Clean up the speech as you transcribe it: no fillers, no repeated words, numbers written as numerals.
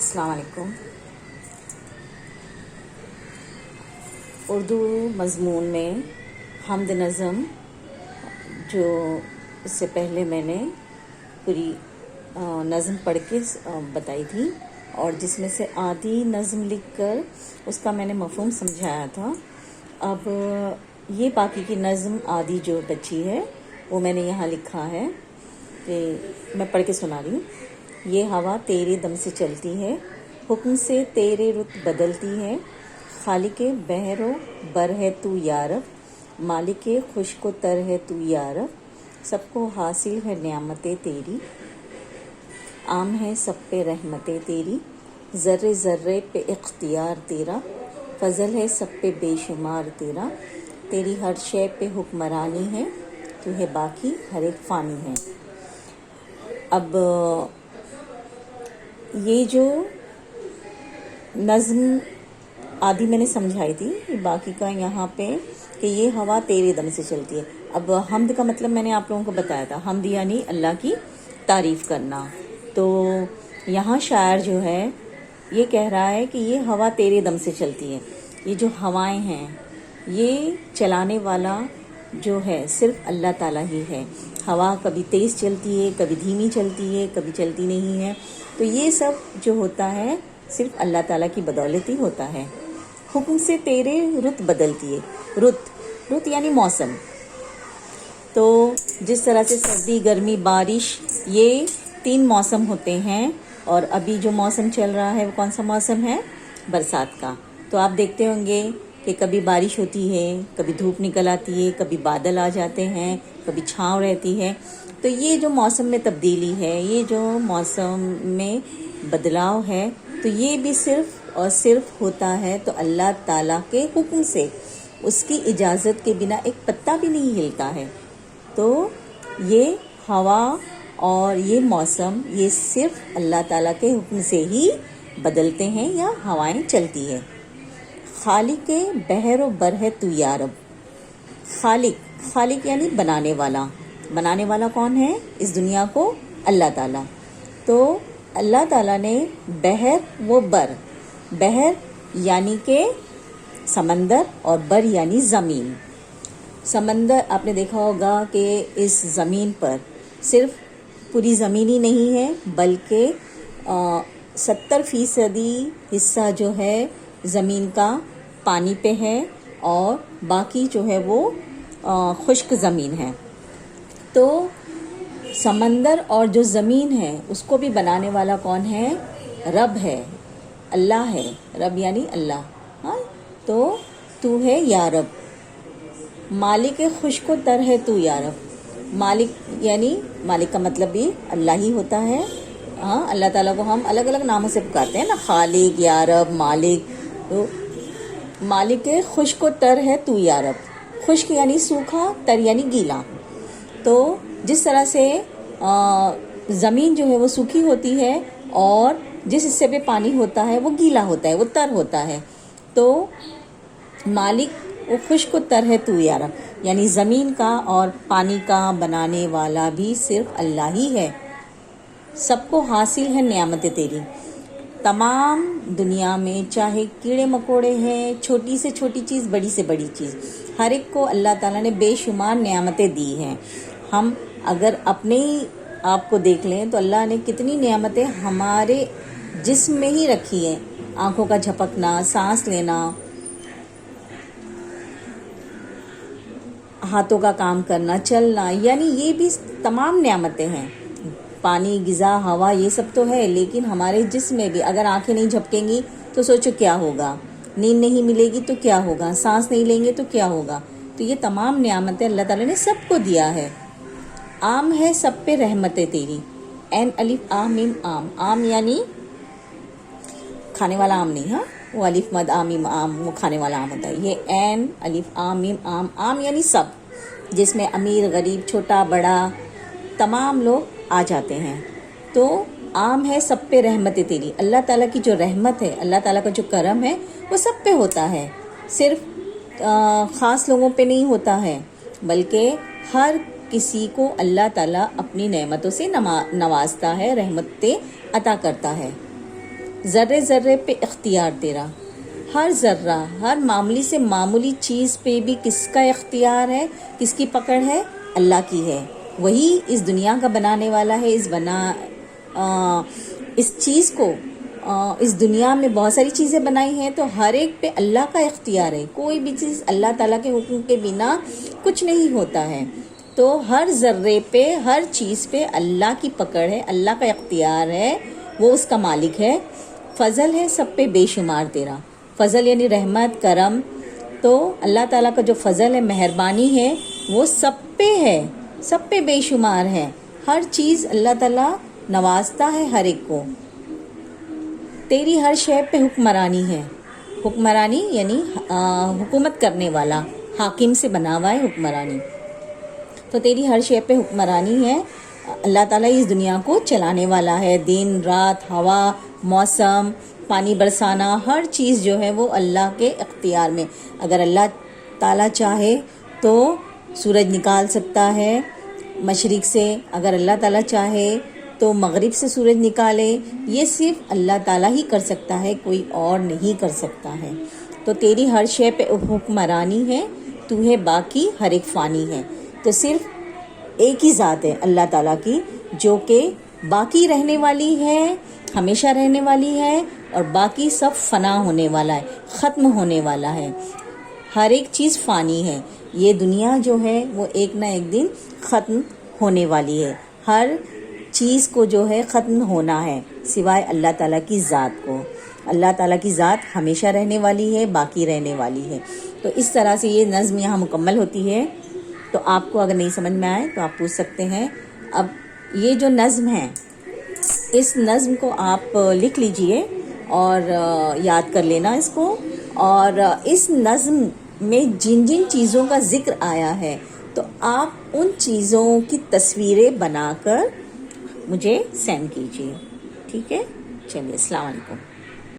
अस्सलाम वालेकुम। उर्दू मज़मून में हम्द नज़म जो इससे पहले मैंने पूरी नज़म पढ़ के बताई थी और जिसमें से आधी नज़म लिखकर उसका मैंने मफ़हूम समझाया था। अब ये बाकी की नज़म आधी जो बची है वो मैंने यहाँ लिखा है कि मैं पढ़ के सुना रही हूँ। ये हवा तेरे दम से चलती है, हुक्म से तेरे रुत बदलती है। खालिके बहरो बर है तू यारब, मालिके खुश्को तर है तू यारब। सबको हासिल है नेमतें तेरी, आम है सब पे रहमतें तेरी। ज़र्रे ज़र्रे पे इख्तियार तेरा, फ़ज़ल है सब पे बेशुमार तेरा। तेरी हर शय पे हुक्मरानी है, तू है बाकी हर एक फ़ानी है। अब ये जो नज़्म आदि मैंने समझाई थी, बाकी का यहाँ पे कि ये हवा तेरे दम से चलती है। अब हम्द का मतलब मैंने आप लोगों को बताया था, हम्द यानी अल्लाह की तारीफ़ करना। तो यहाँ शायर जो है ये कह रहा है कि ये हवा तेरे दम से चलती है। ये जो हवाएं हैं ये चलाने वाला जो है सिर्फ अल्लाह ताला ही है। हवा कभी तेज़ चलती है, कभी धीमी चलती है, कभी चलती नहीं है। तो ये सब जो होता है सिर्फ अल्लाह ताला की बदौलत ही होता है। हुक्म से तेरे रुत बदलती है। रुत यानी मौसम। तो जिस तरह से सर्दी, गर्मी, बारिश ये 3 मौसम होते हैं और अभी जो मौसम चल रहा है वो कौन सा मौसम है? बरसात का। तो आप देखते होंगे कि कभी बारिश होती है, कभी धूप निकल आती है, कभी बादल आ जाते हैं, कभी छाँव रहती है। तो ये जो मौसम में तब्दीली है, ये जो मौसम में बदलाव है, तो ये भी सिर्फ और सिर्फ होता है तो अल्लाह ताला के हुक्म से। उसकी इजाज़त के बिना एक पत्ता भी नहीं हिलता है। तो ये हवा और ये मौसम ये सिर्फ अल्लाह ताला के हुक्म से ही बदलते हैं या हवाएं चलती है। खालिके बहरो बर है तू यारब। खालिक यानी बनाने वाला कौन है इस दुनिया को? अल्लाह ताला। तो अल्लाह ताला ने बहर वो बहर यानी के समंदर और बर यानी ज़मीन। समंदर आपने देखा होगा कि इस ज़मीन पर सिर्फ पूरी ज़मीन ही नहीं है बल्कि 70% हिस्सा जो है ज़मीन का पानी पे है और बाकी जो है वो खुश्क ज़मीन है। तो समंदर और जो ज़मीन है उसको भी बनाने वाला कौन है? रब है, अल्लाह है। रब यानी अल्लाह। हाँ, तो तू है या रब। मालिक खुश्को तर है तू या रब। मालिक यानी मालिक का मतलब भी अल्लाह ही होता है। हाँ, अल्लाह ताला को हम अलग अलग नामों से पुकारते हैं ना, खालिक, या रब, मालिक। तो मालिक खुश्को तर है तू या रब। खुश्क यानी सूखा, तर यानी गीला। तो जिस तरह से ज़मीन जो है वो सूखी होती है और जिस हिस्से पे पानी होता है वो गीला होता है, वो तर होता है। तो मालिक वो खुश्क तर है तू या रब, यानी ज़मीन का और पानी का बनाने वाला भी सिर्फ अल्लाह ही है। सबको हासिल है नेमतें तेरी। तमाम दुनिया में चाहे कीड़े मकोड़े हैं, छोटी से छोटी चीज़, बड़ी से बड़ी चीज़, हर एक को अल्लाह ताला ने बेशुमार नेमतें दी हैं। हम अगर अपने ही आप को देख लें तो अल्लाह ने कितनी नेमतें हमारे जिस्म में ही रखी हैं। आँखों का झपकना, सांस लेना, हाथों का काम करना, चलना, यानी ये भी तमाम नेमतें हैं। पानी, ग़िज़ा, हवा ये सब तो है, लेकिन हमारे जिस्म में भी अगर आंखें नहीं झपकेंगी तो सोचो क्या होगा। नींद नहीं मिलेगी तो क्या होगा। सांस नहीं लेंगे तो क्या होगा। तो ये तमाम नेमतें अल्लाह ताला ने सबको दिया है। आम है सब पे रहमतें तेरी। एन अलिफ आम मीम आम। आम यानी खाने वाला आम नहीं, हाँ, वो अलिफ मद आम मीम आम वो खाने वाला आम होता है। ये एन अलिफ आम मीम आम। आम यानी सब, जिसमें अमीर, गरीब, छोटा बड़ा तमाम लोग आ जाते हैं। तो आम है सब पे रहमतें तेरी। अल्लाह ताला की जो रहमत है, अल्लाह ताला का जो करम है वो सब पे होता है। सिर्फ ख़ास लोगों पे नहीं होता है बल्कि हर किसी को अल्लाह ताला अपनी नेमतों से नवाजता है, रहमतें अता करता है। ذرے ذرے پہ اختیار تیرا، ہر ذرہ، ہر معمولی سے معمولی چیز پہ بھی کس کا اختیار ہے، کس کی پکڑ ہے؟ اللہ کی ہے. وہی اس دنیا کا بنانے والا ہے. اس چیز کو اس دنیا میں بہت ساری چیزیں بنائی ہیں، تو ہر ایک پہ اللہ کا اختیار ہے. کوئی بھی چیز اللہ تعالیٰ کے حکم کے بنا کچھ نہیں ہوتا ہے. تو ہر ذرے پہ، ہر چیز پہ اللہ کی پکڑ ہے، اللہ کا اختیار ہے، وہ اس کا مالک ہے. فضل ہے سب پہ بے شمار تیرا. فضل یعنی رحمت، کرم. تو اللہ تعالیٰ کا جو فضل ہے، مہربانی ہے، وہ سب پہ ہے، سب پہ بے شمار ہے. ہر چیز اللہ تعالیٰ نوازتا ہے ہر ایک کو. تیری ہر شے پہ حکمرانی ہے. حکمرانی یعنی حکومت کرنے والا، حاکم سے بنا ہوا ہے حکمرانی. تو تیری ہر شے پہ حکمرانی ہے. اللہ تعالیٰ اس دنیا کو چلانے والا ہے. دن رات، ہوا، موسم، پانی برسانا، ہر چیز جو ہے وہ اللہ کے اختیار میں. اگر اللہ تعالیٰ چاہے تو سورج نکال سکتا ہے مشرق سے، اگر اللہ تعالیٰ چاہے تو مغرب سے سورج نکالے. یہ صرف اللہ تعالیٰ ہی کر سکتا ہے، کوئی اور نہیں کر سکتا ہے. تو تیری ہر شے پہ حکمرانی ہے. تو ہے باقی، ہر ایک فانی ہے. تو صرف ایک ہی ذات ہے اللہ تعالیٰ کی، جو کہ باقی رہنے والی ہے، ہمیشہ رہنے والی ہے، اور باقی سب فنا ہونے والا ہے، ختم ہونے والا ہے. ہر ایک چیز فانی ہے. یہ دنیا جو ہے وہ ایک نہ ایک دن ختم ہونے والی ہے. ہر چیز کو جو ہے ختم ہونا ہے، سوائے اللہ تعالیٰ کی ذات کو. اللہ تعالیٰ کی ذات ہمیشہ رہنے والی ہے، باقی رہنے والی ہے. تو اس طرح سے یہ نظم یہاں مکمل ہوتی ہے. تو آپ کو اگر نہیں سمجھ میں آئے تو آپ پوچھ سکتے ہیں. اب یہ جو نظم ہے، اس نظم کو آپ لکھ لیجئے اور یاد کر لینا اس کو. اور اس نظم میں جن جن چیزوں کا ذکر آیا ہے، تو آپ ان چیزوں کی تصویریں بنا کر مجھے سینڈ کیجیے. ٹھیک ہے؟ چلیے، السلام علیکم.